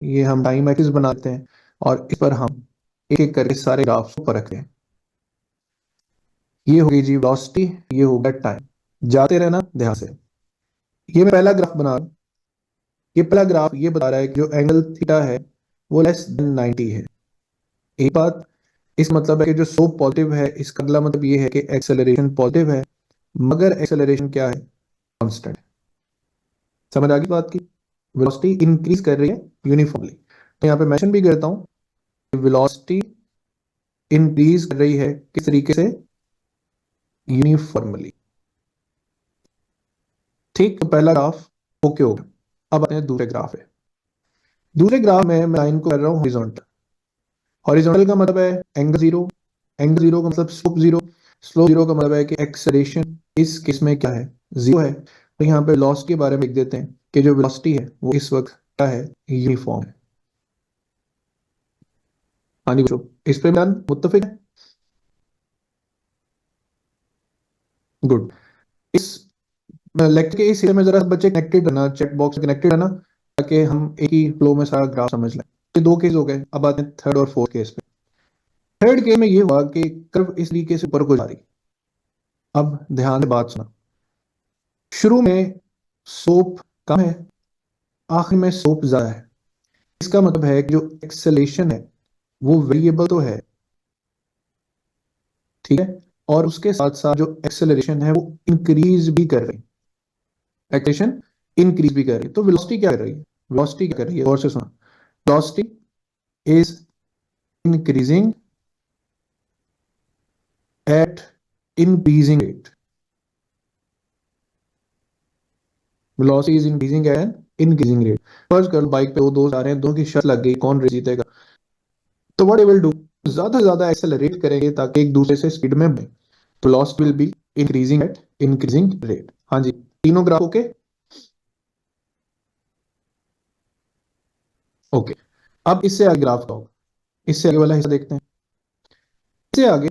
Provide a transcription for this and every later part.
ये हम time axis बनाते हैं और इस पर हम एक एक करके सारे ग्राफ्स को परखते हैं। ये होगी जी वेलोसिटी, ये होगा टाइम। जाते रहना ध्यान से। ये मैं पहला ग्राफ बना रहा हूं। ये पहला ग्राफ ये बता रहा है कि जो एंगल थीटा है वो लेस देन 90 है। एक बात, इस मतलब है कि जो स्लोप पॉजिटिव है, इसका अगला मतलब ये है कि एक्सेलरेशन पॉजिटिव है, मगर एक्सेलरेशन क्या है? कांस्टेंट। समझ आ गई बात की? वेलोसिटी इंक्रीज कर रही है यूनिफॉर्मली। तो यहाँ पे मेंशन भी करता हूँ, वेलोसिटी इंक्रीज कर रही है किस तरीके से? यूनिफॉर्मली। ठीक, तो पहला ग्राफ ओके हो गया। अब आते हैं दूसरे ग्राफ है। दूसरे ग्राफ में मैं लाइन को कर रहा हूँ हॉरिजॉन्टल। हॉरिजॉन्टल का मतलब है एंगल जीरो। एंगल जीरो का मतलब स्लोप जीरो। स्लोप जीरो का मतलब है कि एक्सेलरेशन इस केस में क्या है? जीरो है। तो यहाँ पे वेलोसिटी के बारे में लिख देते हैं कि जो वेलोसिटी है वो इस वक्त क्या है? यूनिफॉर्म है। हाँ जी बच्चों, इस पे ध्यान मुत्तफिक है? गुड। इस लेक्चर के इस हिस्से में जरा बच्चे कनेक्टेड रहना, चैट बॉक्स कनेक्टेड रहना, ताकि हम एक ही फ्लो में सारा ग्राफ समझ लें। ये दो केस हो गए, अब आते हैं थर्ड और फोर्थ केस पे। थर्ड केस में ये हुआ कि कर्व इस तरीके से ऊपर को जा रही। अब ध्यान से बात सुना। शुरू में सोप कम है, आखिर में सोप ज्यादा है। इसका मतलब है कि जो एक्सेलेरेशन है वो वेरिएबल तो है, ठीक है, और उसके साथ साथ जो एक्सेलरेशन है वो इंक्रीज भी कर रही है। एक्सेलरेशन इंक्रीज भी कर रही है। तो वेलोसिटी क्या कर रही है? वेलोसिटी क्या कर रही है? और से सुना। Velocity is increasing at increasing rate. Velocity is increasing at increasing rate. फर्ज कर लो बाइक पे वो दोस्त आ रहे हैं, दो की शर्त लग गई कौन रेस जीतेगा। तो व्हाट विल डू, ज्यादा से ज्यादा एक्सेलरेट करेंगे ताकि एक दूसरे से स्पीड में बढ़े। Velocity will be increasing at increasing rate. हाँ जी, तीनों ग्राफ ओके? ओके। अब इससे आगे ग्राफ का होगा, इससे आगे वाला हिस्सा देखते हैं। इससे आगे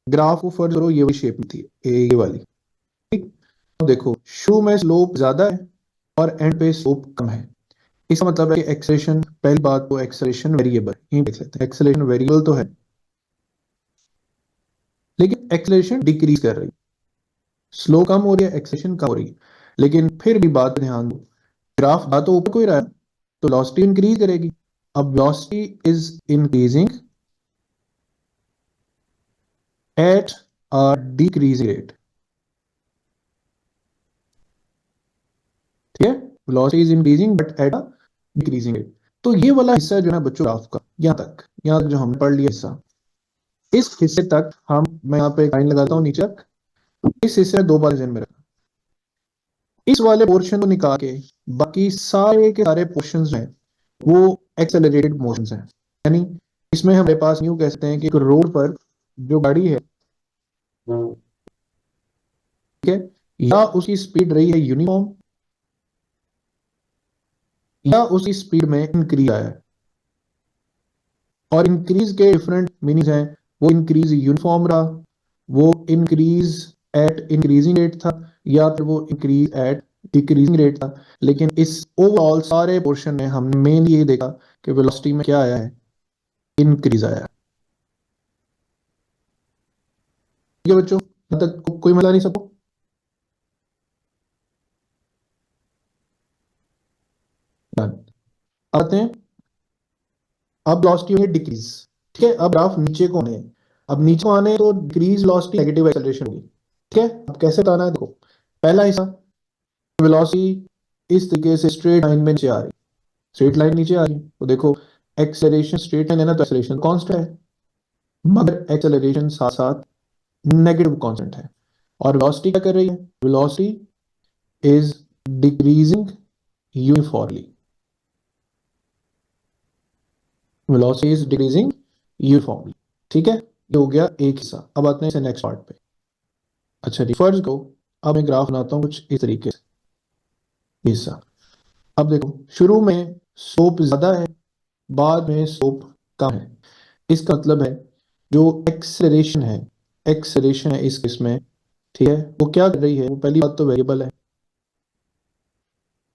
ग्राफ को फर्ज करो, ये वाली शेप में थी, ये वाली। ठीक। तो देखो शुरू में स्लोप ज्यादा है और एंड पे स्लोप कम है। इसका मतलब है कि एक्सेलरेशन, पहली बात तो एक्सेलरेशन वेरिएबल, यही देख लेते हैं, एक्सेलरेशन वेरिएबल तो है, लेकिन एक्सेलरेशन डिक्रीज कर रही है। स्लो कम हो रही है, एक्सेलरेशन कम हो रही है। लेकिन फिर भी बात पे ध्यान दो, ग्राफ ना तो ऊपर को ही रहा है, तो वेलोसिटी इंक्रीज करेगी। अब velocity is increasing at a decreasing rate. ठीक है, velocity is increasing but at a decreasing rate. तो ये वाला हिस्सा जो है बच्चों ग्राफ का, यहाँ तक जो हमने पढ़ लिया हिस्सा, इस हिस्से तक हम, मैं यहाँ पे लाइन लगाता हूँ नीचे तक। इस हिस्से में दो बार ध्यान में रखना, इस वाले पोर्शन को निकाल के बाकी सारे के सारे पोर्शंस हैं वो एक्सेलरेटेड मोशंस हैं। यानी इसमें हमारे पास यूं कह सकते हैं कि एक रोड पर जो गाड़ी है, ठीक है, या उसकी स्पीड रही है यूनिफॉर्म, या उसकी स्पीड में इंक्रीज आया है। और इंक्रीज के डिफरेंट मीनिंग्स हैं। वो इंक्रीज यूनिफॉर्म रहा, वो इंक्रीज एट इंक्रीजिंग रेट था, या फिर वो इंक्रीज एट डिक्रीजिंग रेट था। लेकिन इस ओवरऑल सारे पोर्शन में हमने मेन ये देखा कि वेलोसिटी में क्या आया है? इंक्रीज आया है। ठीक है बच्चों, यहाँ तक कोई मजा नहीं सबको? Done। आते हैं, अब वेलोसिटी में डिक्रीज। ठीक है, अब ग्राफ नीचे को आने हैं। अब नीचे को आने हैं तो डिक्रीज वेलोसिटी नेगेटिव एक्सेलरेशन होगी। ठीक है, अब कैसे बताना है? देखो पहला हिस्सा, वेलोसिटी इस तरीके से स्ट्रेट लाइन में नीचे आ रही, स्ट्रेट लाइन नीचे आ रही, तो देखो एक्सेलरेशन स्ट्रेट लाइन है ना, तो एक्सेलरेशन कांस्टेंट है, मगर एक्सेलरेशन साथ साथ नेगेटिव कांस्टेंट है। और वेलोसिटी क्या कर रही है? Velocity is decreasing uniformly. Velocity is decreasing uniformly. ठीक है, ये हो गया एक हिस्सा। अब आते हैं इसे नेक्स्ट पार्ट पे। अच्छा जी, फर्ज को अब मैं ग्राफ बनाता हूँ कुछ इस तरीके से, ये हिस्सा। अब देखो शुरू में स्लोप ज्यादा है, बाद में स्लोप कम है। इसका मतलब है जो एक्सेलरेशन है, एक्सेलरेशन है इस केस में, ठीक है, वो क्या कर रही है? वो पहली बात तो वेरिएबल है,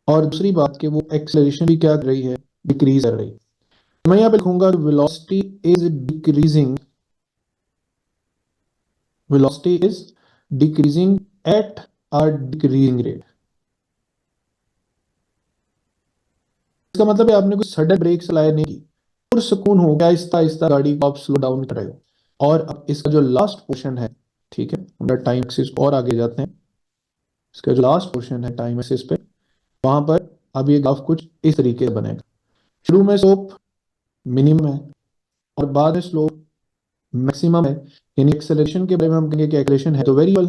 और दूसरी बात कि वो एक्सेलरेशन भी क्या कर रही है? डिक्रीज कर रही है। मैं यहाँ पे लिखूंगा velocity is decreasing, velocity is decreasing at a decreasing rate. इसका मतलब है आपने कोई सडन ब्रेक चलाया नहीं की, पुरसुकून हो गया, आहिस्ता आहिस्ता गाड़ी को आप स्लो डाउन कर रहे हो। और अब इसका जो लास्ट पोर्शन है, ठीक है, हम टाइम एक्सिस और आगे जाते हैं। इसका जो लास्ट पोर्शन है टाइम एक्सिस पे, वहां पर अब ये ग्राफ कुछ इस तरीके से बनेगा। शुरू में स्लोप मिनिमम है और बाद में स्लोप मैक्सिमम है। यानी एक्सेलरेशन के बारे में हम कहेंगे कि एक्सेलरेशन है तो वेरिएबल,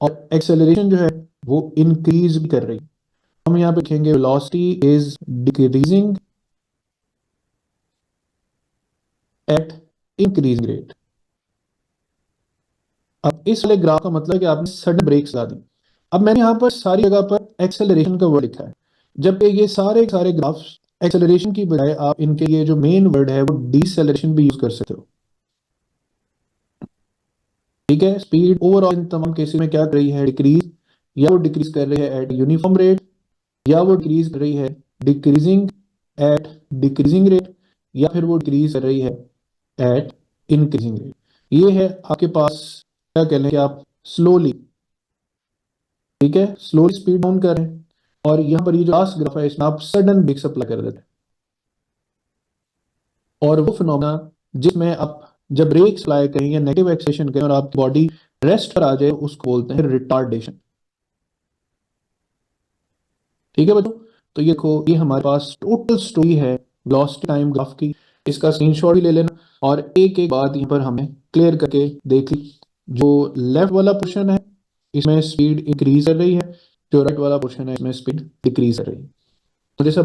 और एक्सेलरेशन जो है वो इंक्रीज भी कर रही है। हम यहाँ पे लिखेंगे velocity is decreasing eight increasing rate. अब इस वाले ग्राफ का मतलब है कि आपने सडन ब्रेक लगा दी। अब मैंने यहाँ पर सारी जगह पर एक्सेलरेशन का वर्ड लिखा है, जबकि ये सारे सारे ग्राफ्स एक्सेलरेशन की बजाय आप इनके लिए जो मेन वर्ड है वो डीसेलरेशन भी यूज कर सकते हो। ठीक है, स्पीड ओवरऑल इन तमाम केसेस में क्या कर रही है, डिक्रीज, या वो डिक्रीज कर रही है एट यूनिफॉर्म रेट, या वो डिक्रीज कर रही है डिक्रीजिंग एट डिक्रीजिंग रेट, या फिर वो डिक्रीज कर रही है एट इंक्रीजिंग रेट। ये है आपके पास, क्या कह लें कि आप स्लोली, ठीक है, स्लोली स्पीड डाउन कर रहे हैं, और यहाँ पर ये जो लास्ट ग्राफ है इसमें आप सडन ब्रेक अप्लाई कर देते हैं। और वो फिनोमेना जिसमें आप जब ब्रेक अप्लाई करें या नेगेटिव एक्सेलेरेशन करें और आपकी बॉडी रेस्ट पर आ जाए, उसको बोलते हैं रिटार्डेशन। ठीक है बच्चों, तो ये देखो, ये हमारे पास टोटल स्टोरी है वेलोसिटी टाइम ग्राफ की। इसका स्क्रीनशॉट भी ले लेना और एक एक बात यहाँ पर हमें क्लियर करके देख ली। जो लेफ्ट वाला पोर्शन है इसमें स्पीड इंक्रीज कर रही है, जो राइट वाला पोर्शन है इसमें स्पीड डिक्रीज कर रही है। तो जैसा